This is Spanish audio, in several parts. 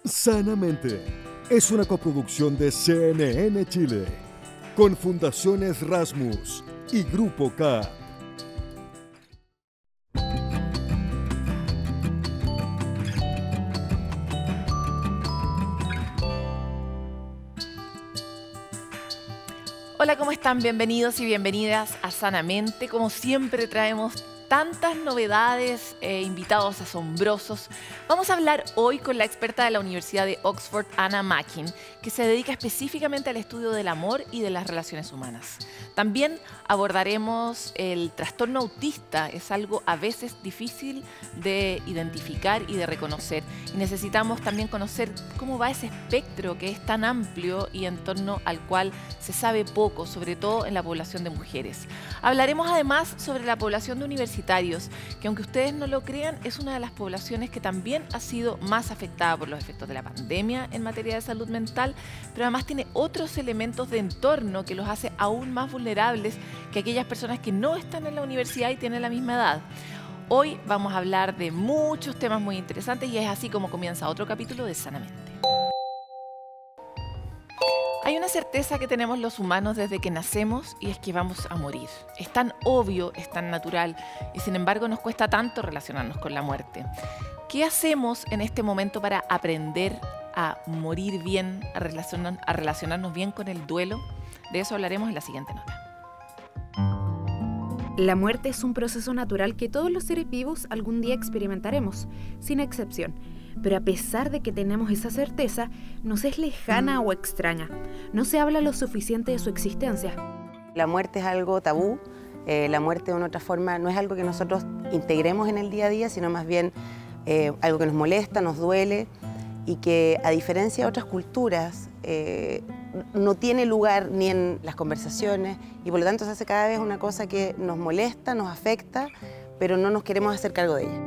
Sanamente es una coproducción de CNN Chile con Fundaciones Rasmus y Grupo K. Hola, ¿cómo están? Bienvenidos y bienvenidas a Sanamente. Como siempre traemos tantas novedades e invitados asombrosos. Vamos a hablar hoy con la experta de la Universidad de Oxford, Anna Mackin, que se dedica específicamente al estudio del amor y de las relaciones humanas. También abordaremos el trastorno autista. Es algo a veces difícil de identificar y de reconocer. Y necesitamos también conocer cómo va ese espectro que es tan amplio y en torno al cual se sabe poco, sobre todo en la población de mujeres. Hablaremos además sobre la población de universitarios, que aunque ustedes no lo crean, es una de las poblaciones que también ha sido más afectada por los efectos de la pandemia en materia de salud mental, pero además tiene otros elementos de entorno que los hace aún más vulnerables que aquellas personas que no están en la universidad y tienen la misma edad. Hoy vamos a hablar de muchos temas muy interesantes y es así como comienza otro capítulo de Sanamente. Hay una certeza que tenemos los humanos desde que nacemos y es que vamos a morir. Es tan obvio, es tan natural y sin embargo nos cuesta tanto relacionarnos con la muerte. ¿Qué hacemos en este momento para aprender a morir bien, a relacionarnos bien con el duelo? De eso hablaremos en la siguiente nota. La muerte es un proceso natural que todos los seres vivos algún día experimentaremos, sin excepción. Pero a pesar de que tenemos esa certeza, nos es lejana o extraña. No se habla lo suficiente de su existencia. La muerte es algo tabú. La muerte de una otra forma no es algo que nosotros integremos en el día a día, sino más bien algo que nos molesta, nos duele y que a diferencia de otras culturas no tiene lugar ni en las conversaciones y por lo tanto se hace cada vez una cosa que nos molesta, nos afecta, pero no nos queremos hacer cargo de ella.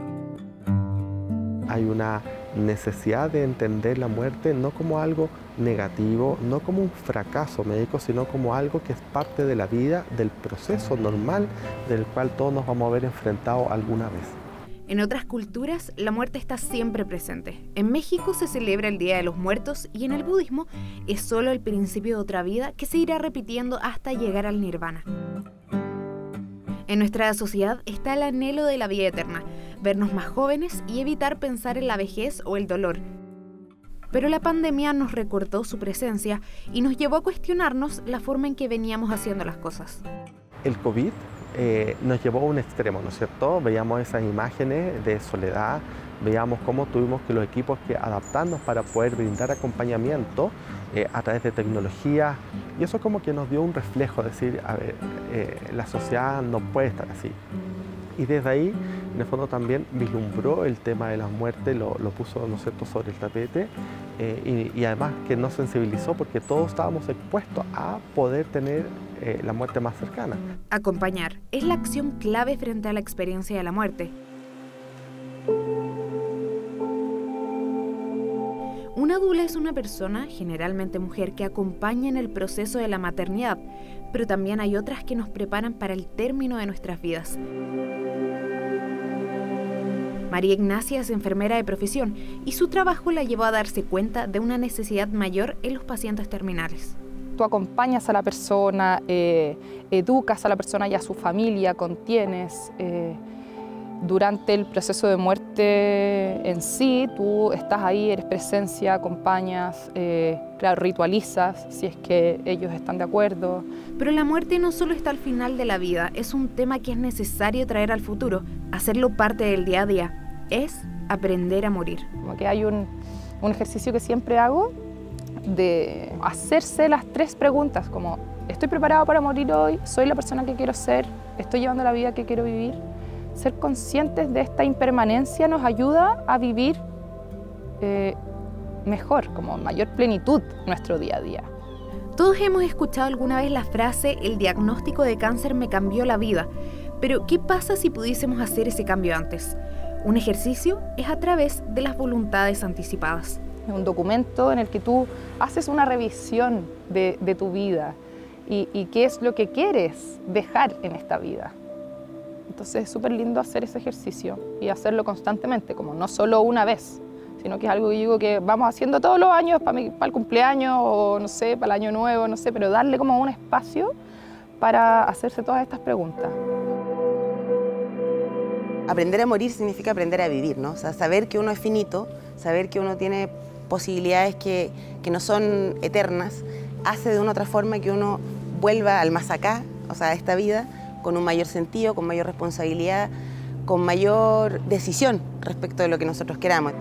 Hay una necesidad de entender la muerte no como algo negativo, no como un fracaso médico, sino como algo que es parte de la vida, del proceso normal del cual todos nos vamos a ver enfrentados alguna vez. En otras culturas, la muerte está siempre presente. En México se celebra el Día de los Muertos y en el budismo es solo el principio de otra vida que se irá repitiendo hasta llegar al nirvana. En nuestra sociedad está el anhelo de la vida eterna, vernos más jóvenes y evitar pensar en la vejez o el dolor. Pero la pandemia nos recordó su presencia y nos llevó a cuestionarnos la forma en que veníamos haciendo las cosas. El COVID nos llevó a un extremo, ¿no es cierto? Veíamos esas imágenes de soledad, veíamos cómo tuvimos que los equipos que adaptarnos para poder brindar acompañamiento a través de tecnología y eso como que nos dio un reflejo, decir, a ver, la sociedad no puede estar así. Y desde ahí, en el fondo también vislumbró el tema de la muerte, lo puso, ¿no es cierto?, sobre el tapete y además que nos sensibilizó porque todos estábamos expuestos a poder tener la muerte más cercana. Acompañar es la acción clave frente a la experiencia de la muerte. Una dula es una persona, generalmente mujer, que acompaña en el proceso de la maternidad, pero también hay otras que nos preparan para el término de nuestras vidas. María Ignacia es enfermera de profesión y su trabajo la llevó a darse cuenta de una necesidad mayor en los pacientes terminales. Tú acompañas a la persona, educas a la persona y a su familia, contienes. Durante el proceso de muerte en sí, tú estás ahí, eres presencia, acompañas, claro, ritualizas si es que ellos están de acuerdo. Pero la muerte no solo está al final de la vida, es un tema que es necesario traer al futuro, hacerlo parte del día a día, es aprender a morir. Como que hay un ejercicio que siempre hago de hacerse las 3 preguntas, como ¿estoy preparado para morir hoy? ¿Soy la persona que quiero ser? ¿Estoy llevando la vida que quiero vivir? Ser conscientes de esta impermanencia nos ayuda a vivir mejor, como mayor plenitud nuestro día a día. Todos hemos escuchado alguna vez la frase «el diagnóstico de cáncer me cambió la vida», pero ¿qué pasa si pudiésemos hacer ese cambio antes? Un ejercicio es a través de las voluntades anticipadas. Es un documento en el que tú haces una revisión de tu vida y qué es lo que quieres dejar en esta vida. Entonces es súper lindo hacer ese ejercicio y hacerlo constantemente, como no solo una vez, sino que es algo que yo digo que vamos haciendo todos los años para el cumpleaños o no sé, para el año nuevo, no sé, pero darle como un espacio para hacerse todas estas preguntas. Aprender a morir significa aprender a vivir, ¿no? O sea, saber que uno es finito, saber que uno tiene posibilidades que no son eternas, hace de una otra forma que uno vuelva al más acá, o sea, a esta vida, con un mayor sentido, con mayor responsabilidad, con mayor decisión respecto de lo que nosotros queramos.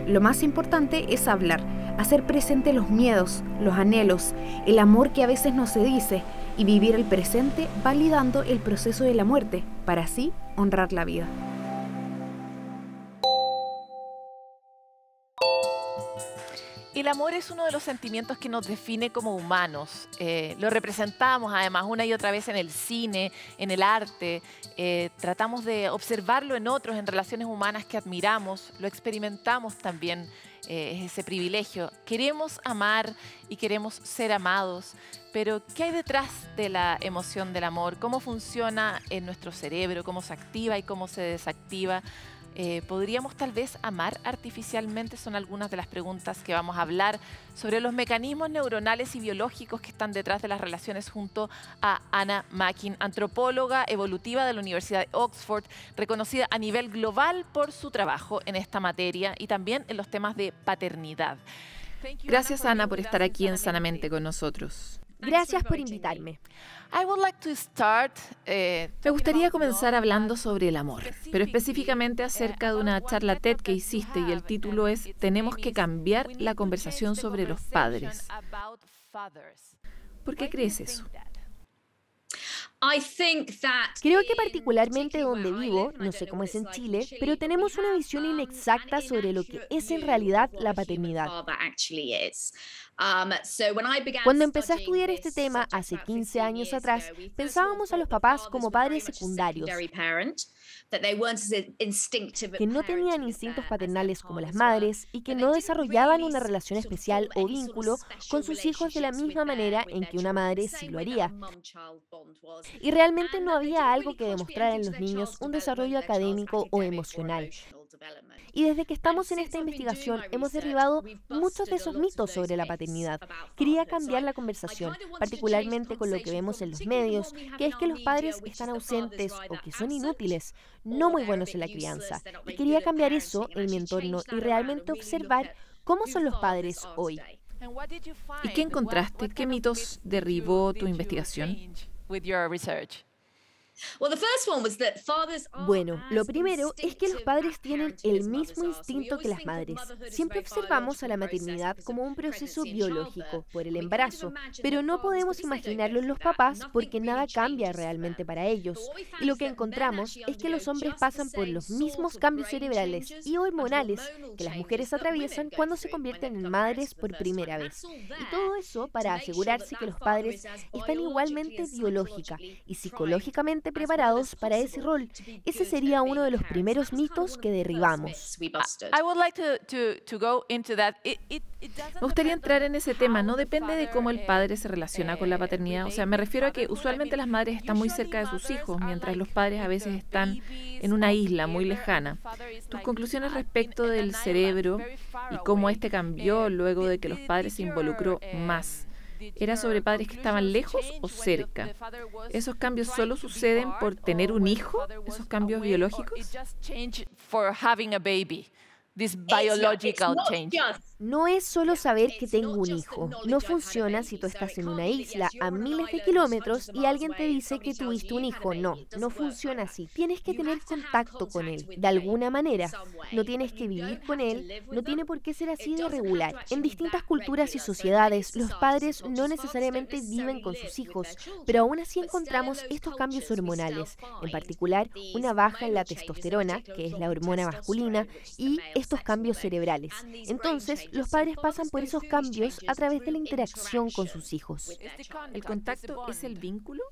Lo más importante es hablar, hacer presente los miedos, los anhelos, el amor que a veces no se dice y vivir el presente validando el proceso de la muerte para así honrar la vida. El amor es uno de los sentimientos que nos define como humanos. Lo representamos además una y otra vez en el cine, en el arte. Tratamos de observarlo en otros, en relaciones humanas que admiramos. Lo experimentamos también, es ese privilegio. Queremos amar y queremos ser amados. Pero, ¿qué hay detrás de la emoción del amor? ¿Cómo funciona en nuestro cerebro? ¿Cómo se activa y cómo se desactiva? ¿Podríamos tal vez amar artificialmente? Son algunas de las preguntas que vamos a hablar sobre los mecanismos neuronales y biológicos que están detrás de las relaciones junto a Anna Mackin, antropóloga evolutiva de la Universidad de Oxford, reconocida a nivel global por su trabajo en esta materia y también en los temas de paternidad. Gracias, Ana, por estar aquí en Sanamente con nosotros. Gracias por invitarme. Me gustaría comenzar hablando sobre el amor, pero específicamente acerca de una charla TED que hiciste y el título es «Tenemos que cambiar la conversación sobre los padres». ¿Por qué crees eso? Creo que particularmente donde vivo, no sé cómo es en Chile, pero tenemos una visión inexacta sobre lo que es en realidad la paternidad. Cuando empecé a estudiar este tema hace 15 años atrás, pensábamos a los papás como padres secundarios, que no tenían instintos paternales como las madres y que no desarrollaban una relación especial o vínculo con sus hijos de la misma manera en que una madre sí lo haría. Y realmente no había algo que demostrara en los niños un desarrollo académico o emocional. Y desde que estamos en esta investigación hemos derribado muchos de esos mitos sobre la paternidad. Quería cambiar la conversación, particularmente con lo que vemos en los medios, que es que los padres están ausentes o que son inútiles, no muy buenos en la crianza. Y quería cambiar eso en mi entorno y realmente observar cómo son los padres hoy. ¿Y qué encontraste? ¿Qué mitos derribó tu investigación? Bueno, lo primero es que los padres tienen el mismo instinto que las madres. Siempre observamos a la maternidad como un proceso biológico por el embarazo, pero no podemos imaginarlo en los papás porque nada cambia realmente para ellos. Y lo que encontramos es que los hombres pasan por los mismos cambios cerebrales y hormonales que las mujeres atraviesan cuando se convierten en madres por primera vez. Y todo eso para asegurarse que los padres están igualmente biológica y psicológicamente preparados para ese rol. Ese sería uno de los primeros mitos que derribamos. Me gustaría entrar en ese tema. No depende de cómo el padre se relaciona con la paternidad. O sea, me refiero a que usualmente las madres están muy cerca de sus hijos, mientras los padres a veces están en una isla muy lejana. ¿Tus conclusiones respecto del cerebro y cómo este cambió luego de que los padres se involucró más? ¿Era sobre padres que estaban lejos o cerca? ¿Esos cambios solo suceden por tener un hijo? ¿Esos cambios biológicos? No es solo saber que tengo un hijo. No funciona si tú estás en una isla a miles de kilómetros y alguien te dice que tuviste un hijo. No, no funciona así. Tienes que tener contacto con él, de alguna manera. No tienes que vivir con él, no tiene por qué ser así de regular. En distintas culturas y sociedades, los padres no necesariamente viven con sus hijos, pero aún así encontramos estos cambios hormonales, en particular una baja en la testosterona, que es la hormona masculina, y estos cambios cerebrales. Entonces, los padres pasan por esos cambios a través de la interacción con sus hijos. ¿El contacto es el vínculo?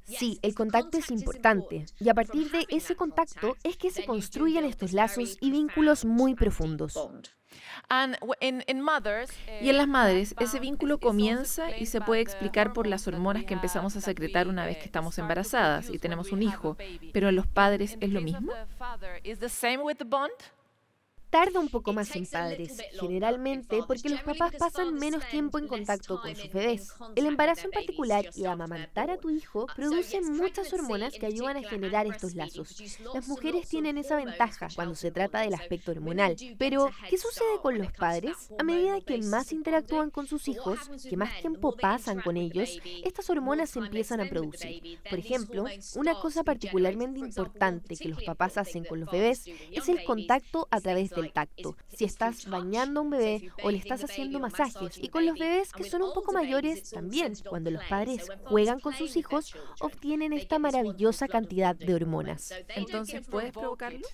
Sí, el contacto es importante, y a partir de ese contacto es que se construyen estos lazos y vínculos muy profundos. Y en las madres, ese vínculo comienza y se puede explicar por las hormonas que empezamos a secretar una vez que estamos embarazadas y tenemos un hijo. ¿Pero en los padres es lo mismo? tarda un poco más en padres, generalmente porque los papás pasan menos tiempo en contacto con sus bebés. El embarazo en particular y amamantar a tu hijo producen muchas hormonas que ayudan a generar estos lazos. Las mujeres tienen esa ventaja cuando se trata del aspecto hormonal. Pero, ¿qué sucede con los padres? A medida que más interactúan con sus hijos, que más tiempo pasan con ellos, estas hormonas se empiezan a producir. Por ejemplo, una cosa particularmente importante que los papás hacen con los bebés es el contacto a través del tacto. Si estás bañando a un bebé o le estás haciendo masajes, y con los bebés que son un poco mayores también, cuando los padres juegan con sus hijos, obtienen esta maravillosa cantidad de hormonas. Entonces, ¿puedes provocarlo?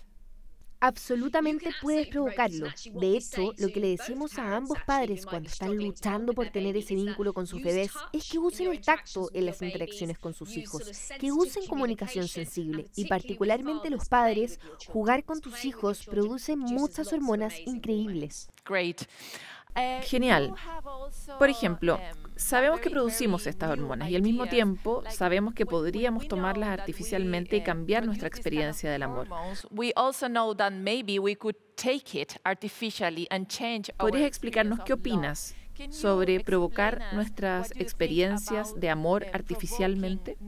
Absolutamente puedes provocarlo. De hecho, lo que le decimos a ambos padres cuando están luchando por tener ese vínculo con sus bebés es que usen el tacto en las interacciones con sus hijos, que usen comunicación sensible y particularmente los padres, jugar con tus hijos produce muchas hormonas increíbles. Genial. Por ejemplo, sabemos que producimos estas hormonas y al mismo tiempo sabemos que podríamos tomarlas artificialmente y cambiar nuestra experiencia del amor. ¿Podrías explicarnos qué opinas sobre provocar nuestras experiencias de amor artificialmente?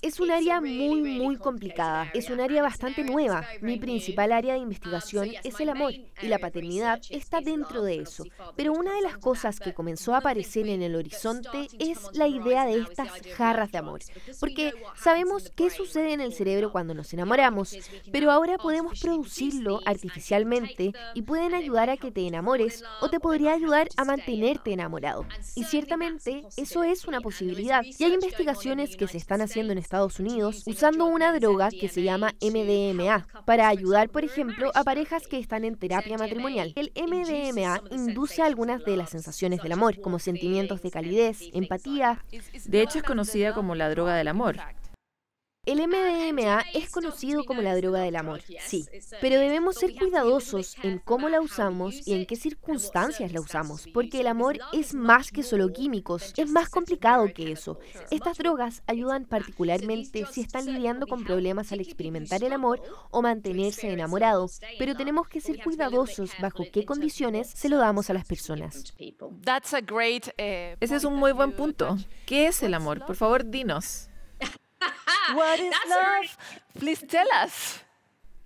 Es un área muy complicada, es un área bastante nueva. Mi principal área de investigación es el amor y la paternidad está dentro de eso. Pero una de las cosas que comenzó a aparecer en el horizonte es la idea de estas jarras de amor. Porque sabemos qué sucede en el cerebro cuando nos enamoramos, pero ahora podemos producirlo artificialmente y pueden ayudar a que te enamores o te podría ayudar a mantenerte enamorado. Y ciertamente eso es una posibilidad. Y hay investigaciones que se están haciendo en Estados Unidos usando una droga que se llama MDMA para ayudar, por ejemplo, a parejas que están en terapia matrimonial. El MDMA induce algunas de las sensaciones del amor, como sentimientos de calidez, empatía. De hecho, es conocida como la droga del amor. El MDMA es conocido como la droga del amor, sí, pero debemos ser cuidadosos en cómo la usamos y en qué circunstancias la usamos, porque el amor es más que solo químicos, es más complicado que eso. Estas drogas ayudan particularmente si están lidiando con problemas al experimentar el amor o mantenerse enamorado, pero tenemos que ser cuidadosos bajo qué condiciones se lo damos a las personas. Ese es un muy buen punto. ¿Qué es el amor? Por favor, dinos. What is love? Please tell us.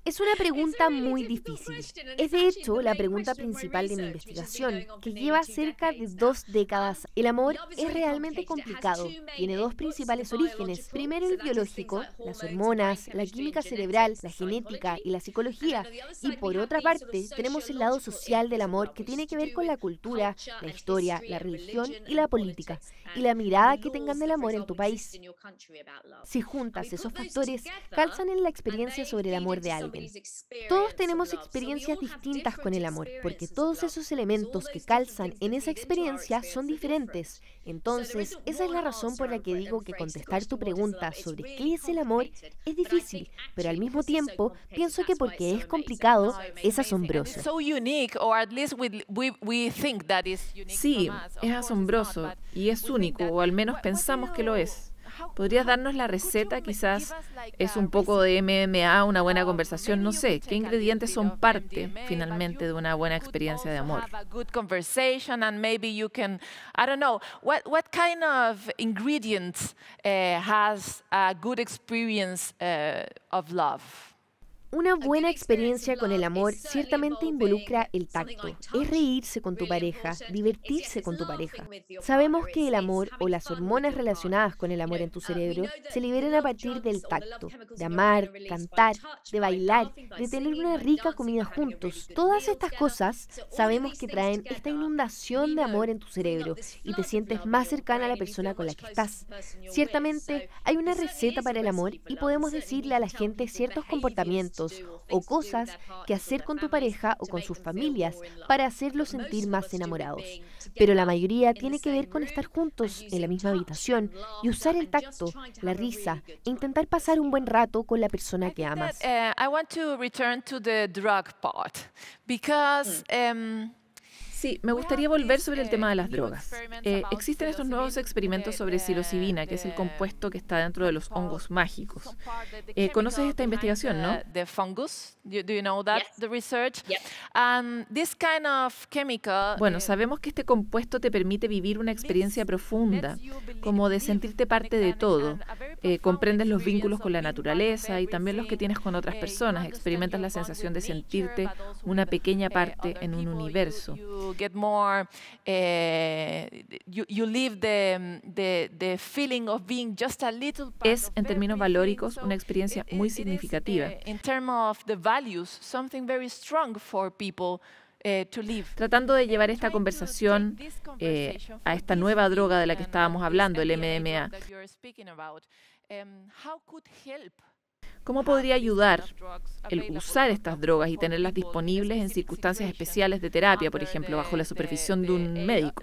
Es una pregunta muy difícil. Es de hecho la pregunta principal de mi investigación, que lleva cerca de 2 décadas. El amor es realmente complicado. Tiene 2 principales orígenes. Primero el biológico, las hormonas, la química cerebral, la genética y la psicología. Y por otra parte, tenemos el lado social del amor que tiene que ver con la cultura, la historia, la religión y la política. Y la mirada que tengan del amor en tu país. Si juntas esos factores, calzan en la experiencia sobre el amor de alguien. Todos tenemos experiencias distintas con el amor, porque todos esos elementos que calzan en esa experiencia son diferentes. Entonces, esa es la razón por la que digo que contestar tu pregunta sobre qué es el amor es difícil, pero al mismo tiempo pienso que porque es complicado, es asombroso. Sí, es asombroso y es único, o al menos pensamos que lo es. ¿Podrías darnos la receta? Quizás es un poco de MMA, una buena conversación, no sé. ¿Qué ingredientes son parte, finalmente, de una buena experiencia de amor? What kind of ingredients has a good experience of love? Una buena experiencia con el amor ciertamente involucra el tacto. Es reírse con tu pareja, divertirse con tu pareja. Sabemos que el amor o las hormonas relacionadas con el amor en tu cerebro se liberan a partir del tacto, de amar, cantar, de bailar, de tener una rica comida juntos. Todas estas cosas sabemos que traen esta inundación de amor en tu cerebro y te sientes más cercana a la persona con la que estás. Ciertamente hay una receta para el amor y podemos decirle a la gente ciertos comportamientos o cosas que hacer con tu pareja o con sus familias para hacerlos sentir más enamorados. Pero la mayoría tiene que ver con estar juntos en la misma habitación y usar el tacto, la risa e intentar pasar un buen rato con la persona que amas. I want to return to the drug part because Sí, me gustaría volver sobre el tema de las drogas. Existen estos nuevos experimentos sobre psilocibina, que es el compuesto que está dentro de los hongos mágicos. ¿Conoces esta investigación, no? The fungus, do you know that, the research? And this kind of chemical, Bueno, sabemos que este compuesto te permite vivir una experiencia profunda, como de sentirte parte de todo. Comprendes los vínculos con la naturaleza y también los que tienes con otras personas. Experimentas la sensación de sentirte una pequeña parte en un universo. you get more, you live the feeling of being just a little part Es, of en términos everything. valóricos, So una experiencia muy it is, significativa. in terms of the values, something very strong for people to live. Tratando de llevar esta conversación a esta nueva droga de la que estábamos hablando, el MDMA. ¿Cómo podría ayudar el usar estas drogas y tenerlas disponibles en circunstancias especiales de terapia, por ejemplo, bajo la supervisión de un médico?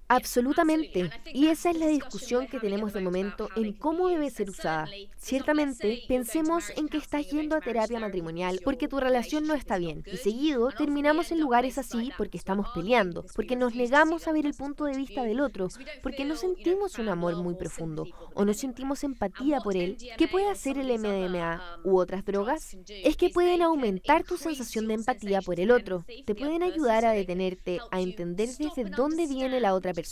Absolutamente. Y esa es la discusión que tenemos de momento en cómo debe ser usada. Ciertamente, pensemos en que estás yendo a terapia matrimonial porque tu relación no está bien. Y seguido terminamos en lugares así porque estamos peleando, porque nos negamos a ver el punto de vista del otro, porque no sentimos un amor muy profundo o no sentimos empatía por él. ¿Qué puede hacer el MDMA u otras drogas? Es que pueden aumentar tu sensación de empatía por el otro. Te pueden ayudar a detenerte, a entender desde dónde viene la otra persona.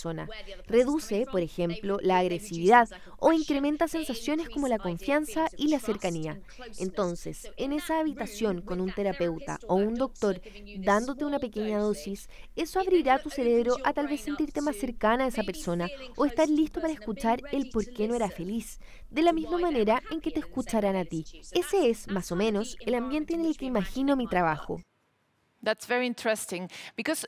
Reduce, por ejemplo, la agresividad o incrementa sensaciones como la confianza y la cercanía. Entonces, en esa habitación con un terapeuta o un doctor dándote una pequeña dosis, eso abrirá tu cerebro a tal vez sentirte más cercana a esa persona o estar listo para escuchar el por qué no era feliz, de la misma manera en que te escucharán a ti. Ese es, más o menos, el ambiente en el que imagino mi trabajo. That's very interesting because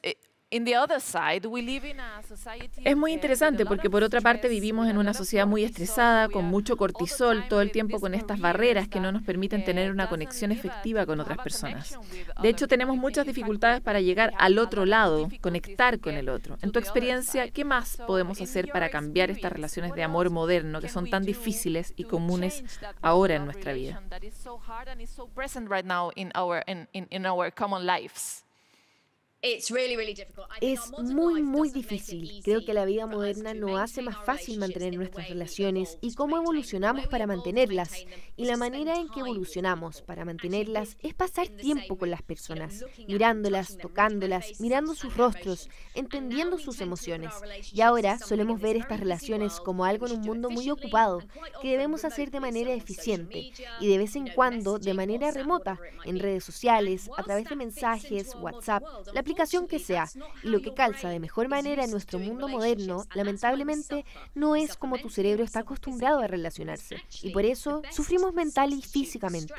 in the other side we live in a society. Es muy interesante porque por otra parte vivimos en una sociedad muy estresada, con mucho cortisol, todo el tiempo con estas barreras que no nos permiten tener una conexión efectiva con otras personas. De hecho, tenemos muchas dificultades para llegar al otro lado, conectar con el otro. En tu experiencia, ¿qué más podemos hacer para cambiar estas relaciones de amor moderno que son tan difíciles y comunes ahora en nuestra vida? That is so hard and is so present right now in our common lives. Es muy difícil. Creo que la vida moderna no hace más fácil mantener nuestras relaciones y cómo evolucionamos para mantenerlas. Y la manera en que evolucionamos para mantenerlas es pasar tiempo con las personas, mirándolas, tocándolas, mirando sus rostros, entendiendo sus emociones. Y ahora solemos ver estas relaciones como algo en un mundo muy ocupado, que debemos hacer de manera eficiente y de vez en cuando de manera remota, en redes sociales, a través de mensajes, WhatsApp, la aplicación que sea, y lo que calza de mejor manera en nuestro mundo moderno, lamentablemente, no es como tu cerebro está acostumbrado a relacionarse, y por eso sufrimos mental y físicamente.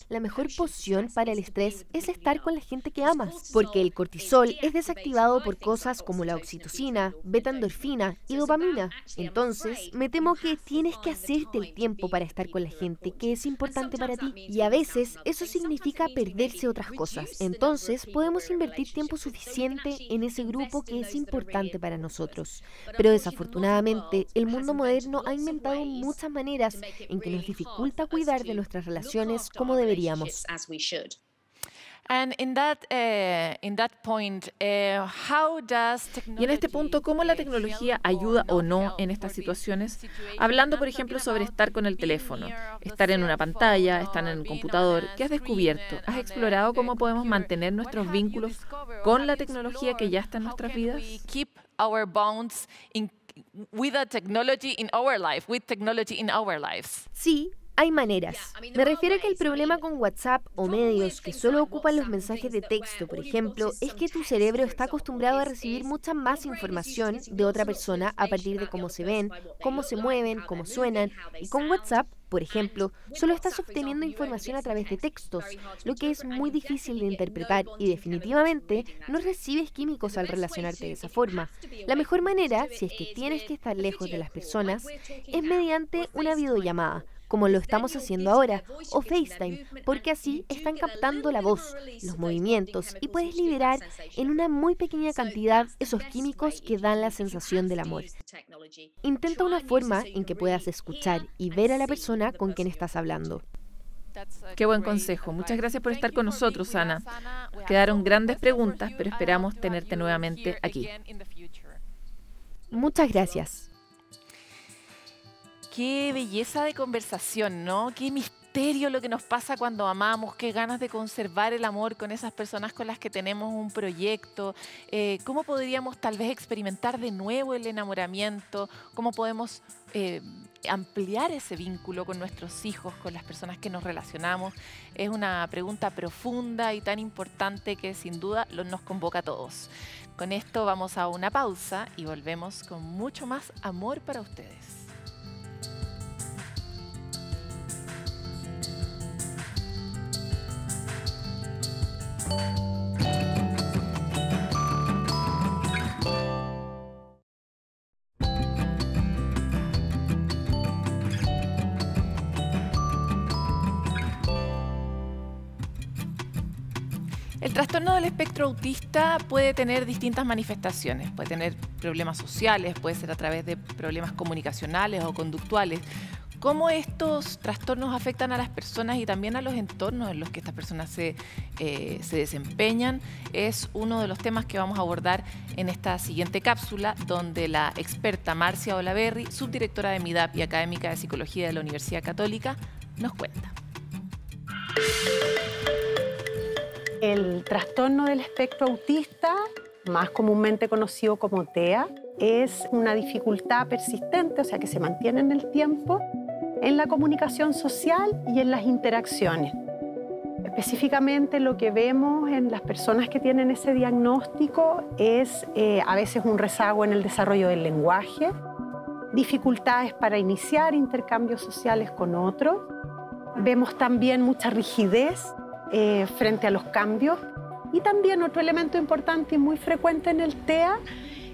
La mejor poción para el estrés es estar con la gente que amas, porque el cortisol es desactivado por cosas como la oxitocina, beta-endorfina y dopamina. Entonces, me temo que tienes que hacerte el tiempo para estar con la gente que es importante para ti, y a veces eso significa perderse otras cosas. Entonces, podemos invertir tiempo suficiente en ese grupo que es importante para nosotros. Pero desafortunadamente, el mundo moderno ha inventado muchas maneras en que nos dificulta cuidar de nuestras relaciones como deberíamos. And in that point, how does Y en este punto, ¿cómo la tecnología ayuda o no en estas situaciones? Hablando, por ejemplo, sobre estar con el teléfono, estar en una pantalla, estar en el computador. ¿Qué has descubierto? ¿Has explorado cómo podemos mantener nuestros vínculos con la tecnología que ya está en nuestras vidas? keep our bonds with the technology in our life, with technology in our lives? Sí, hay maneras. Me refiero a que el problema con WhatsApp o medios que solo ocupan los mensajes de texto, por ejemplo, es que tu cerebro está acostumbrado a recibir mucha más información de otra persona a partir de cómo se ven, cómo se mueven, cómo suenan. Y con WhatsApp, por ejemplo, solo estás obteniendo información a través de textos, lo que es muy difícil de interpretar y definitivamente no recibes químicos al relacionarte de esa forma. La mejor manera, si es que tienes que estar lejos de las personas, es mediante una videollamada, como lo estamos haciendo ahora, o FaceTime, porque así están captando la voz, los movimientos y puedes liberar en una muy pequeña cantidad esos químicos que dan la sensación del amor. Intenta una forma en que puedas escuchar y ver a la persona con quien estás hablando. Qué buen consejo. Muchas gracias por estar con nosotros, Ana. Quedaron grandes preguntas, pero esperamos tenerte nuevamente aquí. Muchas gracias. Qué belleza de conversación, ¿no? Qué misterio lo que nos pasa cuando amamos, qué ganas de conservar el amor con esas personas con las que tenemos un proyecto. ¿Cómo podríamos tal vez experimentar de nuevo el enamoramiento? ¿Cómo podemos ampliar ese vínculo con nuestros hijos, con las personas que nos relacionamos? Es una pregunta profunda y tan importante que sin duda nos convoca a todos. Con esto vamos a una pausa y volvemos con mucho más amor para ustedes. El trastorno del espectro autista puede tener distintas manifestaciones, puede tener problemas sociales, puede ser a través de problemas comunicacionales o conductuales. ¿Cómo estos trastornos afectan a las personas y también a los entornos en los que estas personas se desempeñan? Es uno de los temas que vamos a abordar en esta siguiente cápsula, donde la experta Marcia Olaverri, subdirectora de MIDAP y académica de Psicología de la Universidad Católica, nos cuenta. El trastorno del espectro autista, más comúnmente conocido como TEA, es una dificultad persistente, o sea que se mantiene en el tiempo, en la comunicación social y en las interacciones. Específicamente lo que vemos en las personas que tienen ese diagnóstico es a veces un rezago en el desarrollo del lenguaje, dificultades para iniciar intercambios sociales con otros. Vemos también mucha rigidez frente a los cambios. Y también otro elemento importante y muy frecuente en el TEA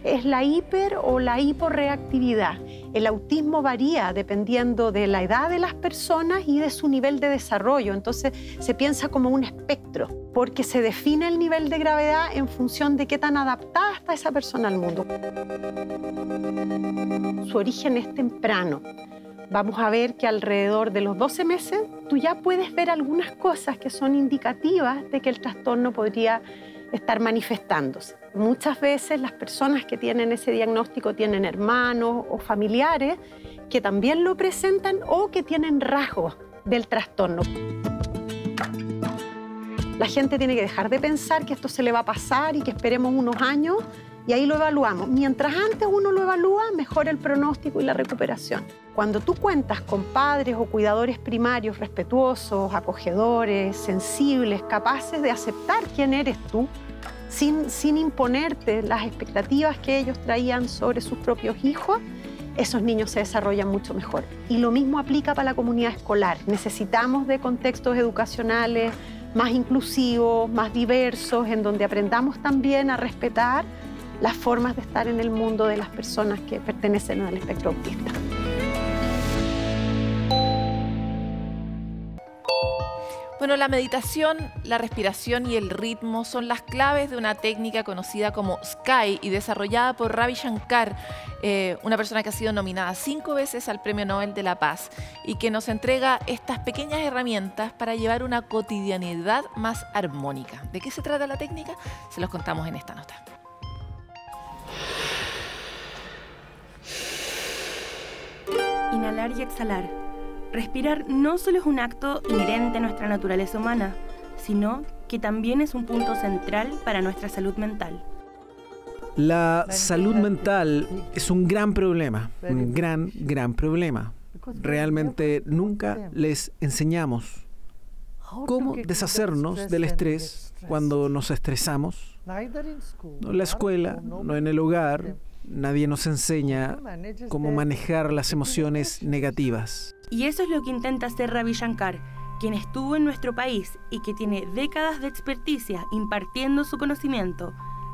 es la hiper o la hiporreactividad. El autismo varía dependiendo de la edad de las personas y de su nivel de desarrollo. Entonces se piensa como un espectro, porque se define el nivel de gravedad en función de qué tan adaptada está esa persona al mundo. Su origen es temprano. Vamos a ver que alrededor de los 12 meses tú ya puedes ver algunas cosas que son indicativas de que el trastorno podría estar manifestándose. Muchas veces las personas que tienen ese diagnóstico tienen hermanos o familiares que también lo presentan o que tienen rasgos del trastorno. La gente tiene que dejar de pensar que esto se le va a pasar y que esperemos unos años y ahí lo evaluamos. Mientras antes uno lo evalúa, mejora el pronóstico y la recuperación. Cuando tú cuentas con padres o cuidadores primarios respetuosos, acogedores, sensibles, capaces de aceptar quién eres tú, sin imponerte las expectativas que ellos traían sobre sus propios hijos, esos niños se desarrollan mucho mejor. Y lo mismo aplica para la comunidad escolar. Necesitamos de contextos educacionales más inclusivos, más diversos, en donde aprendamos también a respetar las formas de estar en el mundo de las personas que pertenecen al espectro autista. Bueno, la meditación, la respiración y el ritmo son las claves de una técnica conocida como Sky y desarrollada por Ravi Shankar, una persona que ha sido nominada 5 veces al Premio Nobel de la Paz y que nos entrega estas pequeñas herramientas para llevar una cotidianidad más armónica. ¿De qué se trata la técnica? Se los contamos en esta nota. Inhalar y exhalar. Respirar no solo es un acto inherente a nuestra naturaleza humana, sino que también es un punto central para nuestra salud mental. La salud mental es un gran problema, un gran problema. Realmente nunca les enseñamos cómo deshacernos del estrés cuando nos estresamos. No en la escuela, no en el hogar. Nadie nos enseña cómo manejar las emociones negativas. Y eso es lo que intenta hacer Ravi Shankar, quien estuvo en nuestro país y que tiene décadas de experticia impartiendo su conocimiento.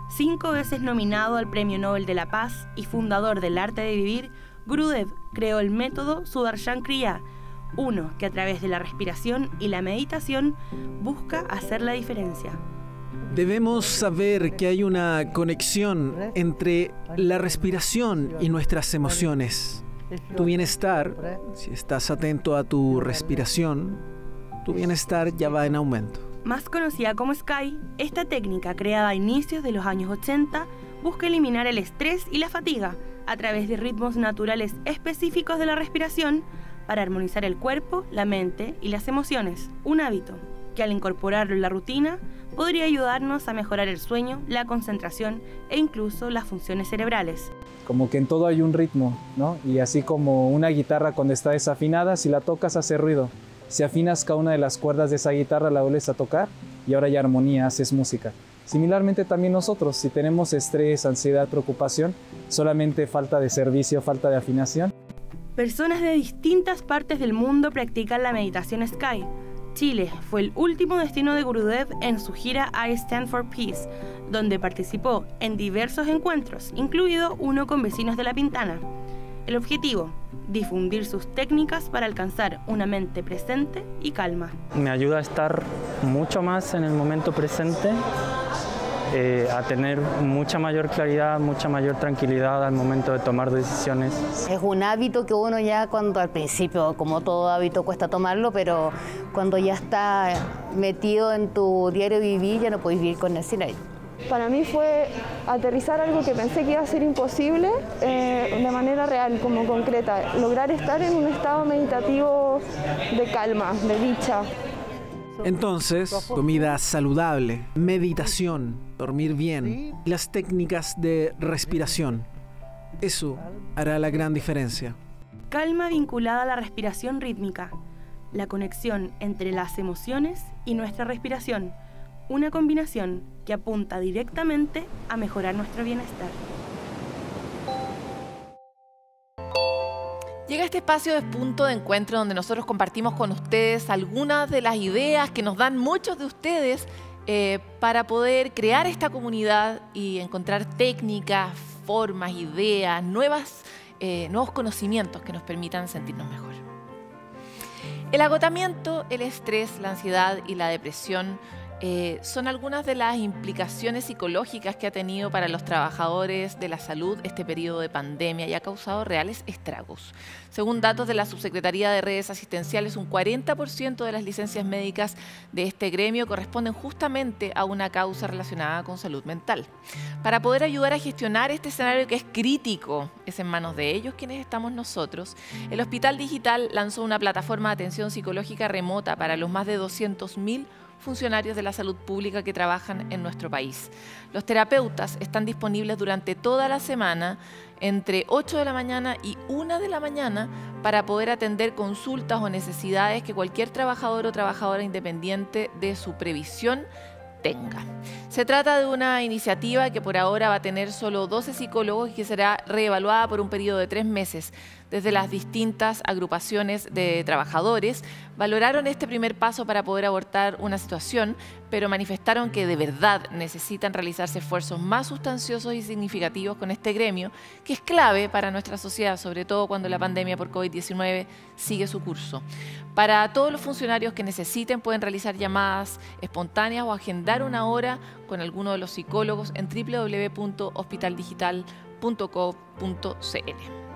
5 veces nominado al Premio Nobel de la Paz y fundador del arte de vivir, Gurudev creó el método Sudarshan Kriya, uno que a través de la respiración y la meditación busca hacer la diferencia. Debemos saber que hay una conexión entre la respiración y nuestras emociones. Tu bienestar, si estás atento a tu respiración, tu bienestar ya va en aumento. Más conocida como Sky, esta técnica creada a inicios de los años 80 busca eliminar el estrés y la fatiga a través de ritmos naturales específicos de la respiración para armonizar el cuerpo, la mente y las emociones. Un hábito que al incorporarlo en la rutina podría ayudarnos a mejorar el sueño, la concentración e incluso las funciones cerebrales. Como que en todo hay un ritmo, ¿no? Y así como una guitarra cuando está desafinada, si la tocas hace ruido. Si afinas cada una de las cuerdas de esa guitarra, la vuelves a tocar y ahora ya armonía, haces música. Similarmente también nosotros, si tenemos estrés, ansiedad, preocupación, solamente falta de servicio, falta de afinación. Personas de distintas partes del mundo practican la meditación Sky. Chile fue el último destino de Gurudev en su gira I Stand for Peace, donde participó en diversos encuentros, incluido uno con vecinos de La Pintana. El objetivo, difundir sus técnicas para alcanzar una mente presente y calma. Me ayuda a estar mucho más en el momento presente, a tener mucha mayor claridad, mucha mayor tranquilidad al momento de tomar decisiones. Es un hábito que uno ya cuando al principio, como todo hábito, cuesta tomarlo, pero cuando ya está metido en tu diario vivir, ya no puedes vivir con él sin él. Para mí fue aterrizar algo que pensé que iba a ser imposible de manera real, como concreta. Lograr estar en un estado meditativo de calma, de dicha. Entonces, comida saludable, meditación, dormir bien y las técnicas de respiración. Eso hará la gran diferencia. Calma vinculada a la respiración rítmica. La conexión entre las emociones y nuestra respiración. Una combinación que apunta directamente a mejorar nuestro bienestar. Llega este espacio de punto de encuentro donde nosotros compartimos con ustedes algunas de las ideas que nos dan muchos de ustedes para poder crear esta comunidad y encontrar técnicas, formas, ideas, nuevos conocimientos que nos permitan sentirnos mejor. El agotamiento, el estrés, la ansiedad y la depresión son algunas de las implicaciones psicológicas que ha tenido para los trabajadores de la salud este periodo de pandemia y ha causado reales estragos. Según datos de la Subsecretaría de Redes Asistenciales, un 40% de las licencias médicas de este gremio corresponden justamente a una causa relacionada con salud mental. Para poder ayudar a gestionar este escenario que es crítico, es en manos de ellos quienes estamos nosotros, el Hospital Digital lanzó una plataforma de atención psicológica remota para los más de 200.000 funcionarios de la salud pública que trabajan en nuestro país. Los terapeutas están disponibles durante toda la semana entre 8 de la mañana y 1 de la mañana para poder atender consultas o necesidades que cualquier trabajador o trabajadora independiente de su previsión tenga. Se trata de una iniciativa que por ahora va a tener solo 12 psicólogos y que será reevaluada por un periodo de 3 meses. Desde las distintas agrupaciones de trabajadores valoraron este primer paso para poder abordar una situación, pero manifestaron que de verdad necesitan realizarse esfuerzos más sustanciosos y significativos con este gremio, que es clave para nuestra sociedad, sobre todo cuando la pandemia por COVID-19 sigue su curso. Para todos los funcionarios que necesiten pueden realizar llamadas espontáneas o agendar una hora con alguno de los psicólogos en www.hospitaldigital.co.cl.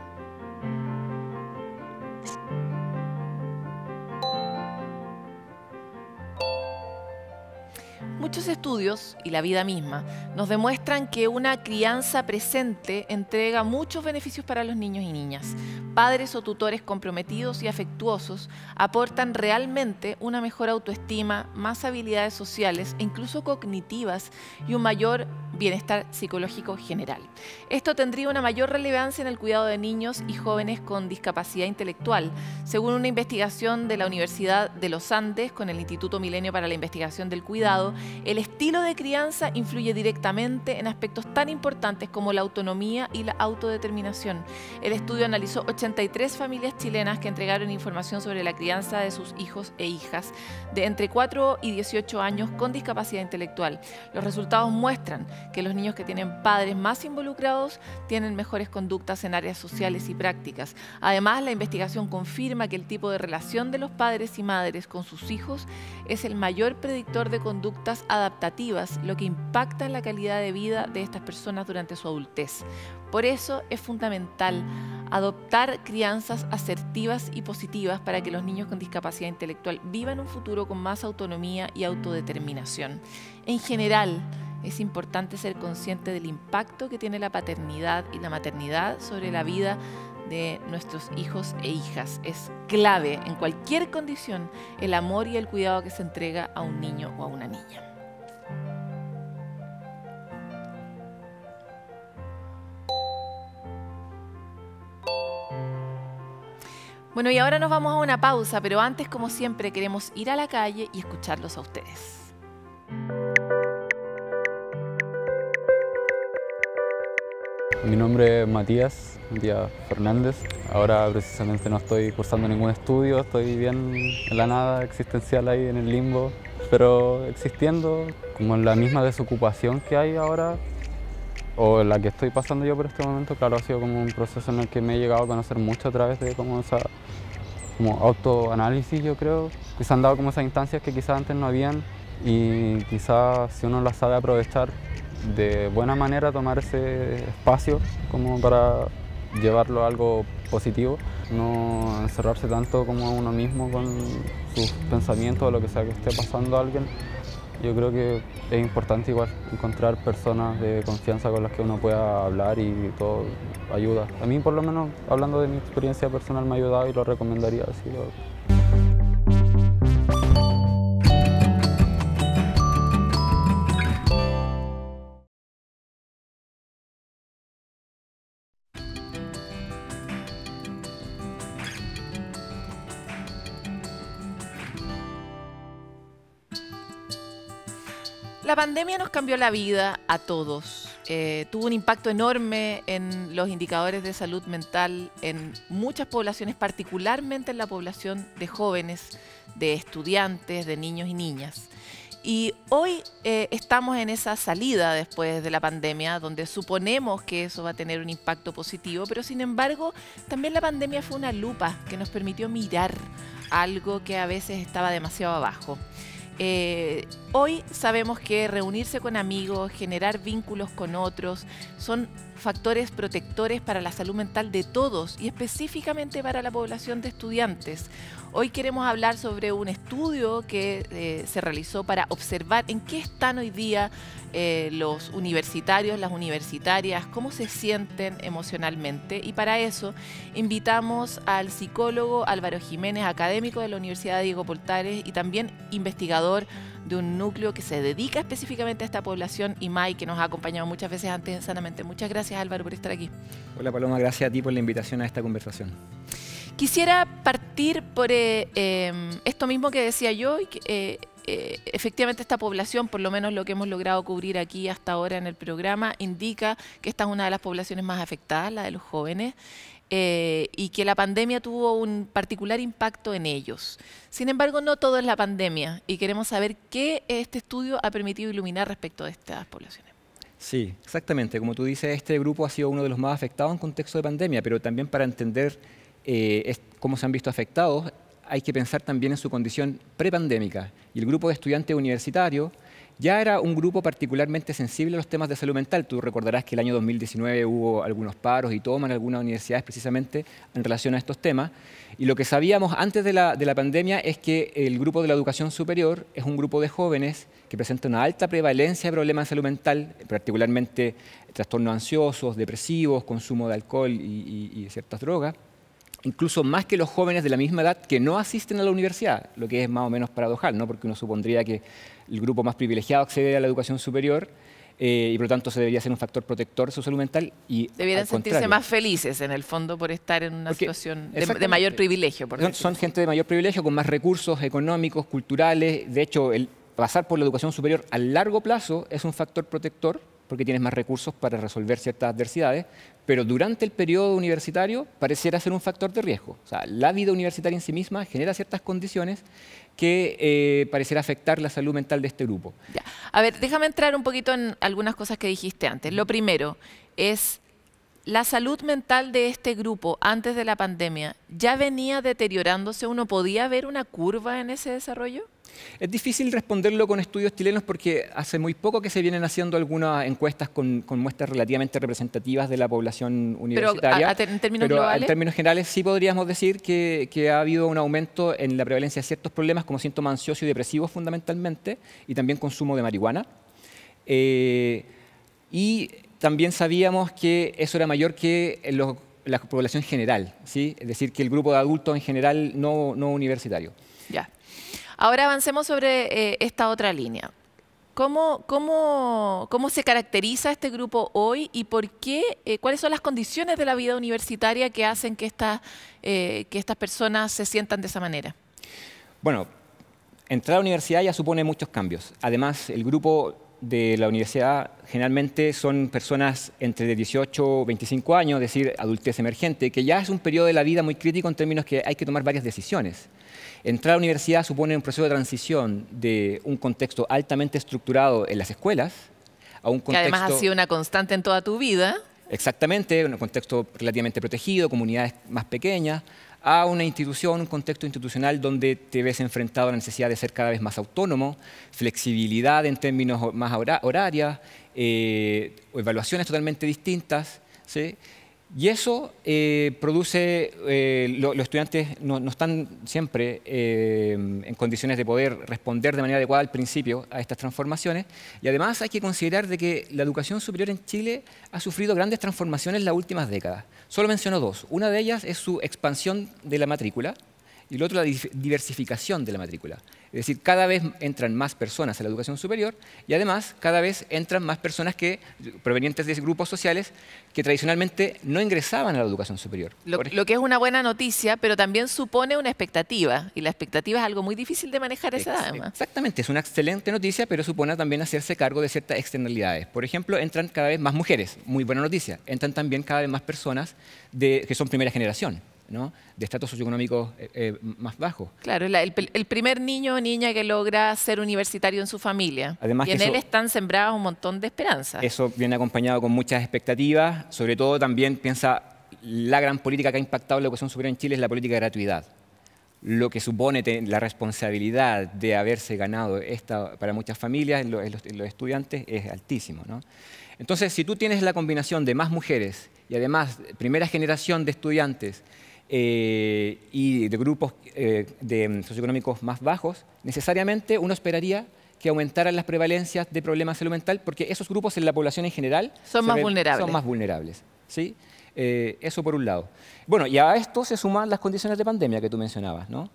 Muchos estudios, y la vida misma, nos demuestran que una crianza presente entrega muchos beneficios para los niños y niñas. Padres o tutores comprometidos y afectuosos aportan realmente una mejor autoestima, más habilidades sociales e incluso cognitivas y un mayor bienestar psicológico general. Esto tendría una mayor relevancia en el cuidado de niños y jóvenes con discapacidad intelectual. Según una investigación de la Universidad de los Andes con el Instituto Milenio para la Investigación del Cuidado, el estilo de crianza influye directamente en aspectos tan importantes como la autonomía y la autodeterminación. El estudio analizó 83 familias chilenas que entregaron información sobre la crianza de sus hijos e hijas de entre 4 y 18 años con discapacidad intelectual. Los resultados muestran que los niños que tienen padres más involucrados tienen mejores conductas en áreas sociales y prácticas. Además, la investigación confirma que el tipo de relación de los padres y madres con sus hijos es el mayor predictor de conductas adaptativas, lo que impacta en la calidad de vida de estas personas durante su adultez. Por eso es fundamental adoptar crianzas asertivas y positivas para que los niños con discapacidad intelectual vivan un futuro con más autonomía y autodeterminación. En general, es importante ser consciente del impacto que tiene la paternidad y la maternidad sobre la vida de nuestros hijos e hijas. Es clave en cualquier condición el amor y el cuidado que se entrega a un niño o a una niña. Bueno, y ahora nos vamos a una pausa, pero antes, como siempre, queremos ir a la calle y escucharlos a ustedes. Mi nombre es Matías Fernández. Ahora precisamente no estoy cursando ningún estudio, estoy bien en la nada existencial ahí en el limbo, pero existiendo como en la misma desocupación que hay ahora, o la que estoy pasando yo por este momento. Claro, ha sido como un proceso en el que me he llegado a conocer mucho a través de como esa autoanálisis, yo creo. Que se han dado como esas instancias que quizás antes no habían, y quizás si uno las sabe aprovechar de buena manera, tomar ese espacio como para llevarlo a algo positivo, no encerrarse tanto como a uno mismo con sus pensamientos o lo que sea que esté pasando a alguien. Yo creo que es importante igual encontrar personas de confianza con las que uno pueda hablar, y todo ayuda. A mí, por lo menos, hablando de mi experiencia personal, me ha ayudado y lo recomendaría así. La pandemia nos cambió la vida a todos. Tuvo un impacto enorme en los indicadores de salud mental en muchas poblaciones, particularmente en la población de jóvenes, de estudiantes, de niños y niñas. Y hoy estamos en esa salida después de la pandemia, donde suponemos que eso va a tener un impacto positivo, pero sin embargo, también la pandemia fue una lupa que nos permitió mirar algo que a veces estaba demasiado abajo. Hoy sabemos que reunirse con amigos, generar vínculos con otros, son factores protectores para la salud mental de todos y específicamente para la población de estudiantes. Hoy queremos hablar sobre un estudio que se realizó para observar en qué están hoy día los universitarios, las universitarias, cómo se sienten emocionalmente, y para eso invitamos al psicólogo Álvaro Jiménez, académico de la Universidad Diego Portales y también investigador de un núcleo que se dedica específicamente a esta población, IMAI, que nos ha acompañado muchas veces antes en Sanamente. Muchas gracias, Álvaro, por estar aquí. Hola, Paloma, gracias a ti por la invitación a esta conversación. Quisiera partir por esto mismo que decía yo, y que, efectivamente esta población, por lo menos lo que hemos logrado cubrir aquí hasta ahora en el programa, indica que esta es una de las poblaciones más afectadas, la de los jóvenes, y que la pandemia tuvo un particular impacto en ellos. Sin embargo, no todo es la pandemia, y queremos saber qué este estudio ha permitido iluminar respecto de estas poblaciones. Sí, exactamente. Como tú dices, este grupo ha sido uno de los más afectados en contexto de pandemia, pero también para entender cómo se han visto afectados, hay que pensar también en su condición prepandémica. Y el grupo de estudiantes universitarios ya era un grupo particularmente sensible a los temas de salud mental. Tú recordarás que el año 2019 hubo algunos paros y tomas en algunas universidades precisamente en relación a estos temas. Y lo que sabíamos antes de la pandemia es que el grupo de la educación superior es un grupo de jóvenes que presenta una alta prevalencia de problemas de salud mental, particularmente trastornos ansiosos, depresivos, consumo de alcohol y ciertas drogas. Incluso más que los jóvenes de la misma edad que no asisten a la universidad, lo que es más o menos paradojal, ¿no? Porque uno supondría que el grupo más privilegiado accede a la educación superior y por lo tanto se debería ser un factor protector de su salud mental. Y debieran sentirse más felices en el fondo por estar en una situación de mayor privilegio. Son gente de mayor privilegio, con más recursos económicos, culturales. De hecho, el pasar por la educación superior a largo plazo es un factor protector, porque tienes más recursos para resolver ciertas adversidades, pero durante el periodo universitario pareciera ser un factor de riesgo. O sea, la vida universitaria en sí misma genera ciertas condiciones que pareciera afectar la salud mental de este grupo. Ya. A ver, déjame entrar un poquito en algunas cosas que dijiste antes. Lo primero es, ¿la salud mental de este grupo antes de la pandemia ya venía deteriorándose? ¿Uno podía ver una curva en ese desarrollo? Es difícil responderlo con estudios chilenos porque hace muy poco que se vienen haciendo algunas encuestas con muestras relativamente representativas de la población universitaria. Pero en términos Pero globales, en términos generales sí podríamos decir que ha habido un aumento en la prevalencia de ciertos problemas como síntomas ansiosos y depresivos fundamentalmente, y también consumo de marihuana. Y también sabíamos que eso era mayor que la población general, ¿sí? Es decir, que el grupo de adultos en general no universitario. Ya. Ahora avancemos sobre esta otra línea. ¿Cómo se caracteriza este grupo hoy y por qué? ¿Cuáles son las condiciones de la vida universitaria que hacen que estas personas se sientan de esa manera? Bueno, entrar a la universidad ya supone muchos cambios. Además, el grupo de la universidad generalmente son personas entre 18 y 25 años, es decir, adultez emergente, que ya es un periodo de la vida muy crítico en términos que hay que tomar varias decisiones. Entrar a la universidad supone un proceso de transición de un contexto altamente estructurado en las escuelas a un contexto... Que además ha sido una constante en toda tu vida. Exactamente, un contexto relativamente protegido, comunidades más pequeñas, a una institución, un contexto institucional donde te ves enfrentado a la necesidad de ser cada vez más autónomo, flexibilidad en términos más horarias, evaluaciones totalmente distintas, ¿sí? Y eso produce, los estudiantes no están siempre en condiciones de poder responder de manera adecuada al principio a estas transformaciones. Y además hay que considerar de que la educación superior en Chile ha sufrido grandes transformaciones en las últimas décadas. Solo menciono dos. Una de ellas es su expansión de la matrícula y la otra la diversificación de la matrícula. Es decir, cada vez entran más personas a la educación superior y además cada vez entran más personas provenientes de grupos sociales que tradicionalmente no ingresaban a la educación superior. Lo que es una buena noticia, pero también supone una expectativa. Y la expectativa es algo muy difícil de manejar a esa edad, además. Exactamente, es una excelente noticia, pero supone también hacerse cargo de ciertas externalidades. Por ejemplo, entran cada vez más mujeres, muy buena noticia. Entran también cada vez más personas que son primera generación, ¿no? De estratos socioeconómicos más bajos. Claro, el primer niño o niña que logra ser universitario en su familia. Además y en él están sembradas un montón de esperanzas. Eso viene acompañado con muchas expectativas. Sobre todo también piensa, la gran política que ha impactado la educación superior en Chile es la política de gratuidad. Lo que supone la responsabilidad de haberse ganado esta para muchas familias, en los estudiantes, es altísimo, ¿no? Entonces, si tú tienes la combinación de más mujeres y además primera generación de estudiantes y de grupos socioeconómicos más bajos, necesariamente uno esperaría que aumentaran las prevalencias de problemas de salud mental, porque esos grupos en la población en general son más vulnerables. ¿Sí? Eso por un lado. Bueno, y a esto se suman las condiciones de pandemia que tú mencionabas, ¿no?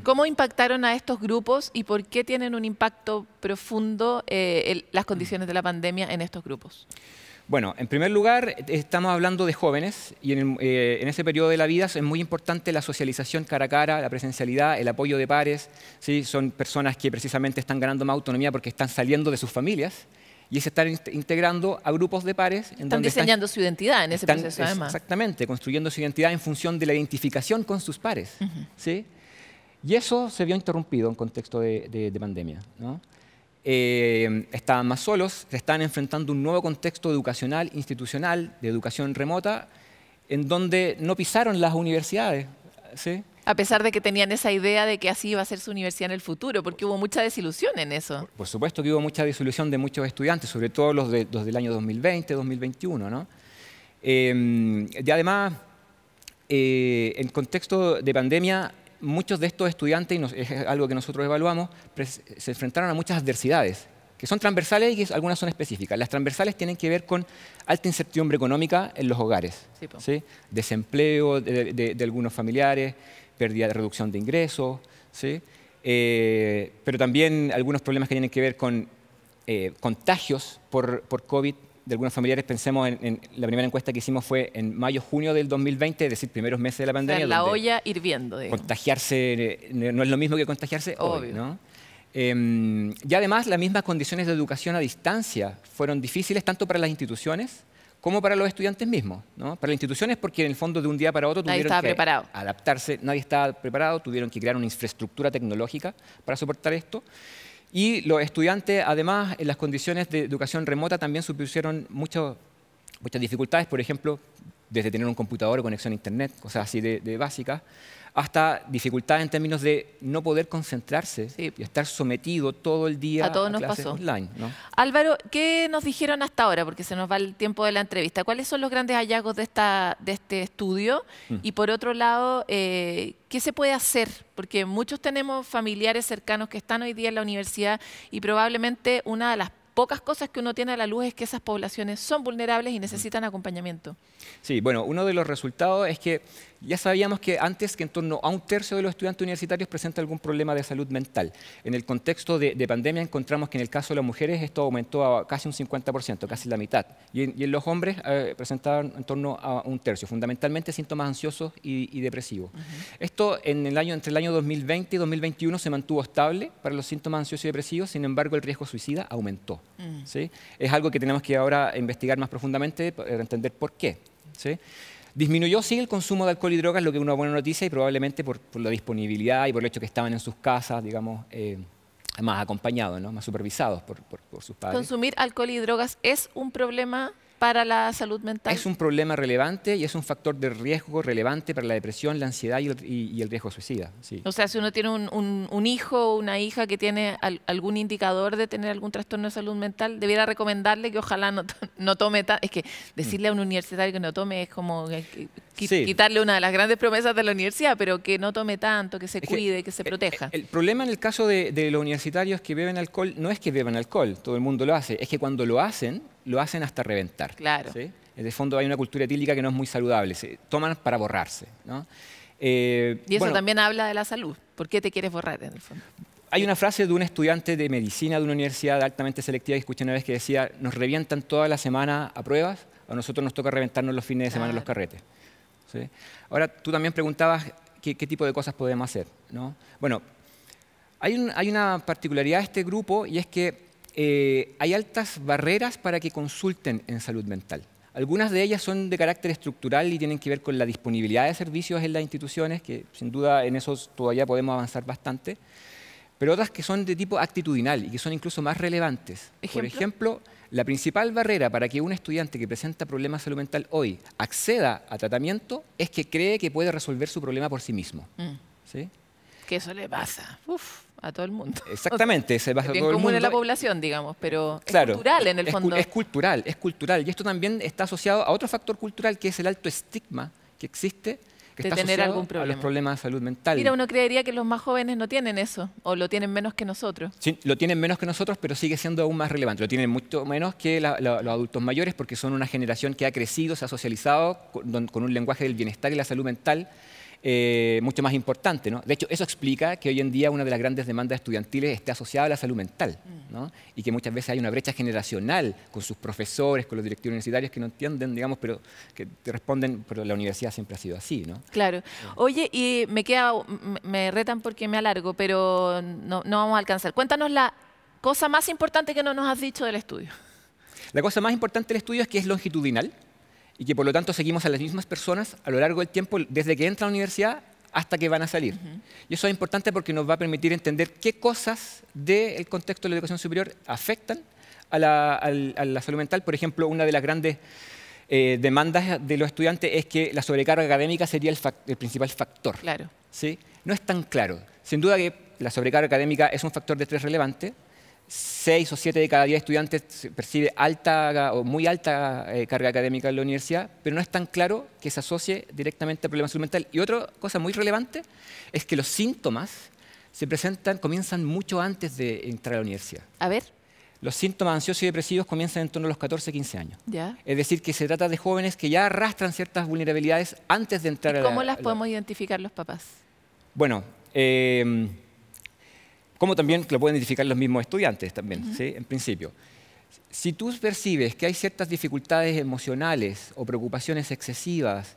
¿Cómo impactaron a estos grupos y por qué tienen un impacto profundo las condiciones de la pandemia en estos grupos? Bueno, en primer lugar, estamos hablando de jóvenes y en ese periodo de la vida es muy importante la socialización cara a cara, la presencialidad, el apoyo de pares, ¿sí? Son personas que precisamente están ganando más autonomía porque están saliendo de sus familias y se están integrando a grupos de pares. Están diseñando su identidad en ese proceso, además. Exactamente, construyendo su identidad en función de la identificación con sus pares, ¿sí? Y eso se vio interrumpido en contexto de pandemia, ¿no? Estaban más solos, se estaban enfrentando a un nuevo contexto educacional, institucional, de educación remota, en donde no pisaron las universidades, ¿sí? A pesar de que tenían esa idea de que así iba a ser su universidad en el futuro, porque hubo mucha desilusión en eso. Por supuesto que hubo mucha desilusión de muchos estudiantes, sobre todo los del año 2020, 2021, ¿no? Y además, en contexto de pandemia, muchos de estos estudiantes, y es algo que nosotros evaluamos, se enfrentaron a muchas adversidades, que son transversales y que algunas son específicas. Las transversales tienen que ver con alta incertidumbre económica en los hogares, ¿sí? Desempleo de algunos familiares, pérdida de reducción de ingresos, ¿sí? Pero también algunos problemas que tienen que ver con contagios por COVID de algunos familiares. Pensemos en la primera encuesta que hicimos fue en mayo-junio del 2020, es decir, primeros meses de la pandemia. O sea, la olla hirviendo. Contagiarse no es lo mismo que contagiarse hoy, ¿no? Y además, las mismas condiciones de educación a distancia fueron difíciles tanto para las instituciones como para los estudiantes mismos, ¿no? Para las instituciones porque en el fondo de un día para otro tuvieron que adaptarse, nadie estaba preparado, tuvieron que crear una infraestructura tecnológica para soportar esto. Y los estudiantes, además, en las condiciones de educación remota también supusieron muchas dificultades. Por ejemplo, desde tener un computador o conexión a internet, cosas así de básicas, hasta dificultades en términos de no poder concentrarse y estar sometido todo el día a todos nos clases pasó. online, ¿no? Álvaro, ¿qué nos dijeron hasta ahora? Porque se nos va el tiempo de la entrevista. ¿Cuáles son los grandes hallazgos de este estudio? Y por otro lado, ¿qué se puede hacer? Porque muchos tenemos familiares cercanos que están hoy día en la universidad y probablemente una de las pocas cosas que uno tiene a la luz es que esas poblaciones son vulnerables y necesitan acompañamiento. Sí, bueno, uno de los resultados es que ya sabíamos que antes que en torno a 1/3 de los estudiantes universitarios presenta algún problema de salud mental. En el contexto de pandemia encontramos que en el caso de las mujeres esto aumentó a casi un 50%, casi la mitad. Y en los hombres presentaban en torno a 1/3, fundamentalmente síntomas ansiosos y depresivos. Esto entre el año 2020 y 2021 se mantuvo estable para los síntomas ansiosos y depresivos, sin embargo el riesgo suicida aumentó. ¿Sí? Es algo que tenemos que ahora investigar más profundamente para entender por qué. ¿Sí? Disminuyó, sí, el consumo de alcohol y drogas, lo que es una buena noticia, y probablemente por la disponibilidad y por el hecho que estaban en sus casas, digamos, más acompañados, ¿no? Más supervisados por sus padres. ¿Consumir alcohol y drogas es un problema para la salud mental? Es un problema relevante y es un factor de riesgo relevante para la depresión, la ansiedad y el riesgo suicida. Sí. O sea, si uno tiene un hijo o una hija que tiene algún indicador de tener algún trastorno de salud mental, debiera recomendarle que ojalá no tome Es que decirle a un universitario que no tome es como quitarle una de las grandes promesas de la universidad, pero que no tome tanto, que se cuide, que se proteja. El problema en el caso de los universitarios que beben alcohol no es que beban alcohol, todo el mundo lo hace, es que cuando lo hacen hasta reventar. Claro. ¿Sí? En el fondo hay una cultura etílica que no es muy saludable, se toman para borrarse, ¿no? Y eso también habla de la salud. ¿Por qué te quieres borrar en el fondo? Hay una frase de un estudiante de medicina de una universidad altamente selectiva que escuché una vez que decía: nos revientan toda la semana a pruebas, a nosotros nos toca reventarnos los fines de semana en los carretes. ¿Sí? Ahora, tú también preguntabas qué tipo de cosas podemos hacer, ¿no? Bueno, hay una particularidad de este grupo y es que hay altas barreras para que consulten en salud mental. Algunas de ellas son de carácter estructural y tienen que ver con la disponibilidad de servicios en las instituciones, que sin duda en eso todavía podemos avanzar bastante, pero otras que son de tipo actitudinal y que son incluso más relevantes. Por ejemplo, la principal barrera para que un estudiante que presenta problemas de salud mental hoy acceda a tratamiento es que cree que puede resolver su problema por sí mismo. ¿Sí? Que eso le pasa a todo el mundo. Exactamente, se pasa a todo el mundo. Es bien común en la población, digamos, pero claro, es cultural en el fondo. Es cultural. Y esto también está asociado a otro factor cultural, que es el alto estigma que existe, que está asociado a los problemas de salud mental. Mira, uno creería que los más jóvenes no tienen eso, o lo tienen menos que nosotros. Sí, lo tienen menos que nosotros, pero sigue siendo aún más relevante. Lo tienen mucho menos que los adultos mayores, porque son una generación que ha crecido, se ha socializado con un lenguaje del bienestar y la salud mental mucho más importante, ¿no? De hecho, eso explica que hoy en día una de las grandes demandas estudiantiles esté asociada a la salud mental, ¿no? Y que muchas veces hay una brecha generacional con sus profesores, con los directivos universitarios que no entienden, digamos, pero que te responden, pero la universidad siempre ha sido así, ¿no? Claro. Oye, y me retan porque me alargo, pero no vamos a alcanzar. Cuéntanos la cosa más importante que no nos has dicho del estudio. La cosa más importante del estudio es que es longitudinal y que por lo tanto seguimos a las mismas personas a lo largo del tiempo, desde que entran a la universidad hasta que van a salir. Y eso es importante porque nos va a permitir entender qué cosas del contexto de la educación superior afectan a la salud mental. Por ejemplo, una de las grandes demandas de los estudiantes es que la sobrecarga académica sería el principal factor. Claro. ¿Sí? No es tan claro. Sin duda que la sobrecarga académica es un factor de estrés relevante. 6 o 7 de cada 10 estudiantes percibe alta o muy alta carga académica en la universidad, pero no es tan claro que se asocie directamente al problema de salud mental. Y otra cosa muy relevante es que los síntomas comienzan mucho antes de entrar a la universidad. A ver. Los síntomas ansiosos y depresivos comienzan en torno a los 14, 15 años. ¿Ya? Es decir, que se trata de jóvenes que ya arrastran ciertas vulnerabilidades antes de entrar a la... ¿Cómo las podemos identificar los papás? Bueno, como también lo pueden identificar los mismos estudiantes también, ¿sí? En principio. Si tú percibes que hay ciertas dificultades emocionales o preocupaciones excesivas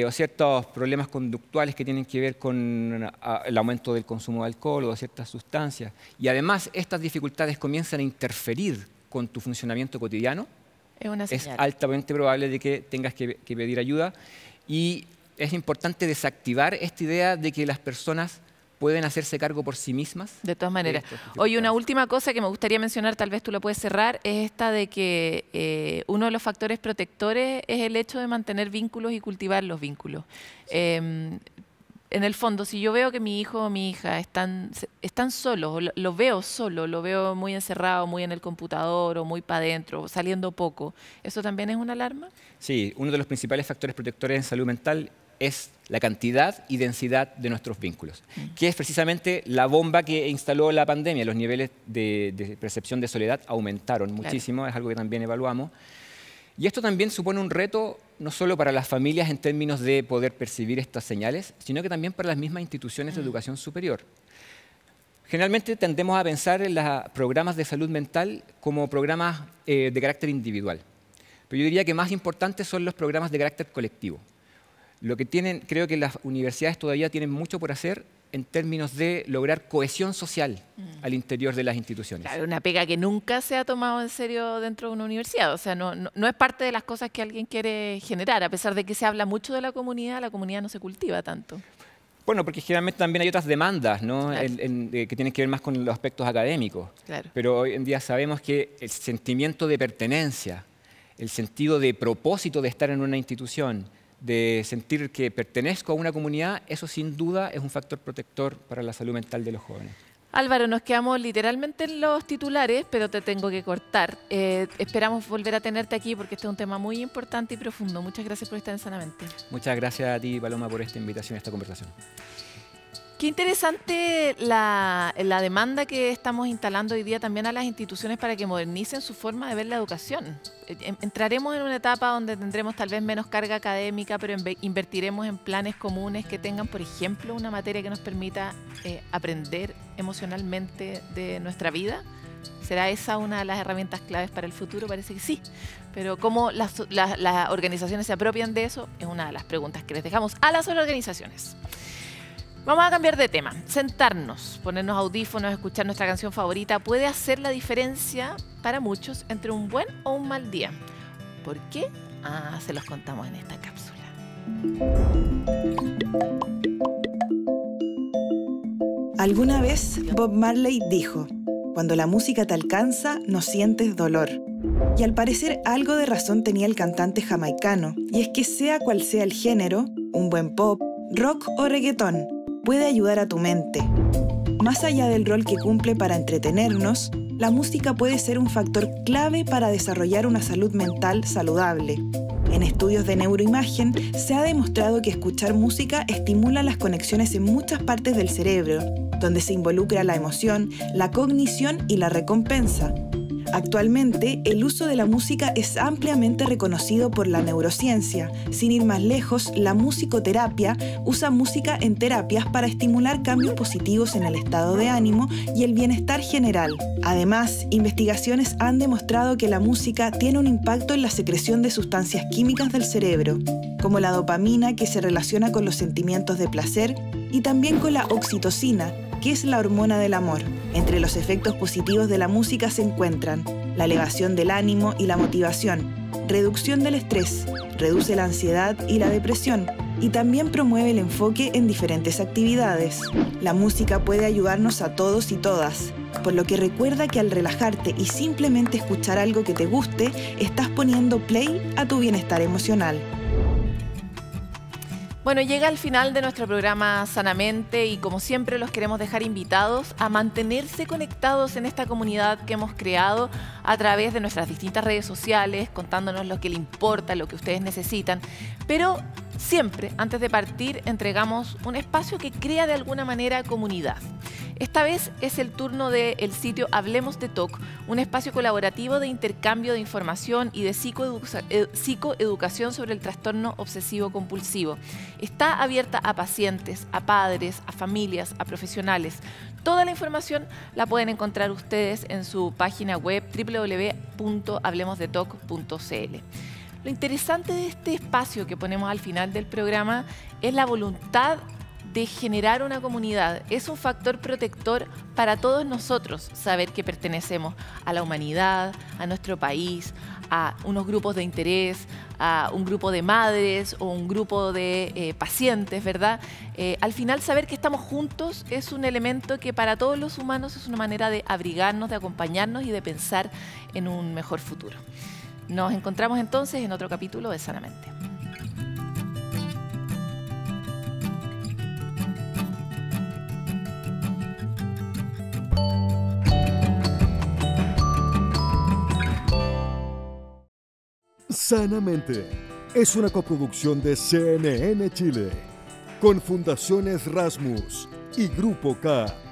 o ciertos problemas conductuales que tienen que ver con el aumento del consumo de alcohol o de ciertas sustancias, y además estas dificultades comienzan a interferir con tu funcionamiento cotidiano, es altamente probable de que tengas que pedir ayuda, y es importante desactivar esta idea de que las personas pueden hacerse cargo por sí mismas. De todas maneras. Oye, una última cosa que me gustaría mencionar, tal vez tú lo puedes cerrar, es esta de que uno de los factores protectores es el hecho de mantener vínculos y cultivar los vínculos. En el fondo, si yo veo que mi hijo o mi hija están solos, lo veo solo, lo veo muy encerrado, muy en el computador o muy para adentro, saliendo poco, ¿eso también es una alarma? Sí, uno de los principales factores protectores en salud mental es la cantidad y densidad de nuestros vínculos, que es precisamente la bomba que instaló la pandemia. Los niveles de percepción de soledad aumentaron muchísimo, es algo que también evaluamos. Y esto también supone un reto no solo para las familias en términos de poder percibir estas señales, sino que también para las mismas instituciones de educación superior. Generalmente tendemos a pensar en los programas de salud mental como programas de carácter individual, pero yo diría que más importantes son los programas de carácter colectivo. Lo que creo que las universidades todavía tienen mucho por hacer en términos de lograr cohesión social al interior de las instituciones. Claro, una pega que nunca se ha tomado en serio dentro de una universidad. O sea, no es parte de las cosas que alguien quiere generar. A pesar de que se habla mucho de la comunidad no se cultiva tanto. Bueno, porque generalmente también hay otras demandas, ¿no? Claro. Que tienen que ver más con los aspectos académicos. Claro. Pero hoy en día sabemos que el sentimiento de pertenencia, el sentido de propósito de estar en una institución, de sentir que pertenezco a una comunidad, eso sin duda es un factor protector para la salud mental de los jóvenes. Álvaro, nos quedamos literalmente en los titulares, pero te tengo que cortar. Esperamos volver a tenerte aquí porque este es un tema muy importante y profundo. Muchas gracias por estar en Sanamente. Muchas gracias a ti, Paloma, por esta invitación a esta conversación. Qué interesante la demanda que estamos instalando hoy día también a las instituciones para que modernicen su forma de ver la educación. Entraremos en una etapa donde tendremos tal vez menos carga académica, pero invertiremos en planes comunes que tengan, por ejemplo, una materia que nos permita aprender emocionalmente de nuestra vida. ¿Será esa una de las herramientas claves para el futuro? Parece que sí. Pero cómo las organizaciones se apropian de eso es una de las preguntas que les dejamos a las organizaciones. Vamos a cambiar de tema. Sentarnos, ponernos audífonos, escuchar nuestra canción favorita puede hacer la diferencia para muchos entre un buen o un mal día. ¿Por qué? Se los contamos en esta cápsula. Alguna vez Bob Marley dijo: "Cuando la música te alcanza, no sientes dolor". Y al parecer algo de razón tenía el cantante jamaicano, y es que sea cual sea el género, un buen pop, rock o reggaetón, puede ayudar a tu mente. Más allá del rol que cumple para entretenernos, la música puede ser un factor clave para desarrollar una salud mental saludable. En estudios de neuroimagen se ha demostrado que escuchar música estimula las conexiones en muchas partes del cerebro, donde se involucra la emoción, la cognición y la recompensa. Actualmente, el uso de la música es ampliamente reconocido por la neurociencia. Sin ir más lejos, la musicoterapia usa música en terapias para estimular cambios positivos en el estado de ánimo y el bienestar general. Además, investigaciones han demostrado que la música tiene un impacto en la secreción de sustancias químicas del cerebro, como la dopamina, que se relaciona con los sentimientos de placer, y también con la oxitocina, que es la hormona del amor. Entre los efectos positivos de la música se encuentran la elevación del ánimo y la motivación, reducción del estrés, reduce la ansiedad y la depresión, y también promueve el enfoque en diferentes actividades. La música puede ayudarnos a todos y todas, por lo que recuerda que al relajarte y simplemente escuchar algo que te guste, estás poniendo play a tu bienestar emocional. Bueno, llega el final de nuestro programa Sanamente y como siempre los queremos dejar invitados a mantenerse conectados en esta comunidad que hemos creado a través de nuestras distintas redes sociales, contándonos lo que le importa, lo que ustedes necesitan. Pero siempre, antes de partir, entregamos un espacio que crea de alguna manera comunidad. Esta vez es el turno del sitio Hablemos de TOC, un espacio colaborativo de intercambio de información y de psicoeducación sobre el trastorno obsesivo-compulsivo. Está abierta a pacientes, a padres, a familias, a profesionales. Toda la información la pueden encontrar ustedes en su página web www.hablemosdetoc.cl. Lo interesante de este espacio que ponemos al final del programa es la voluntad de generar una comunidad. Es un factor protector para todos nosotros saber que pertenecemos a la humanidad, a nuestro país, a unos grupos de interés, a un grupo de madres o un grupo de pacientes, ¿verdad? Al final, saber que estamos juntos es un elemento que para todos los humanos es una manera de abrigarnos, de acompañarnos y de pensar en un mejor futuro. Nos encontramos entonces en otro capítulo de Sanamente. Sanamente es una coproducción de CNN Chile con Fundaciones Rasmus y Grupo K.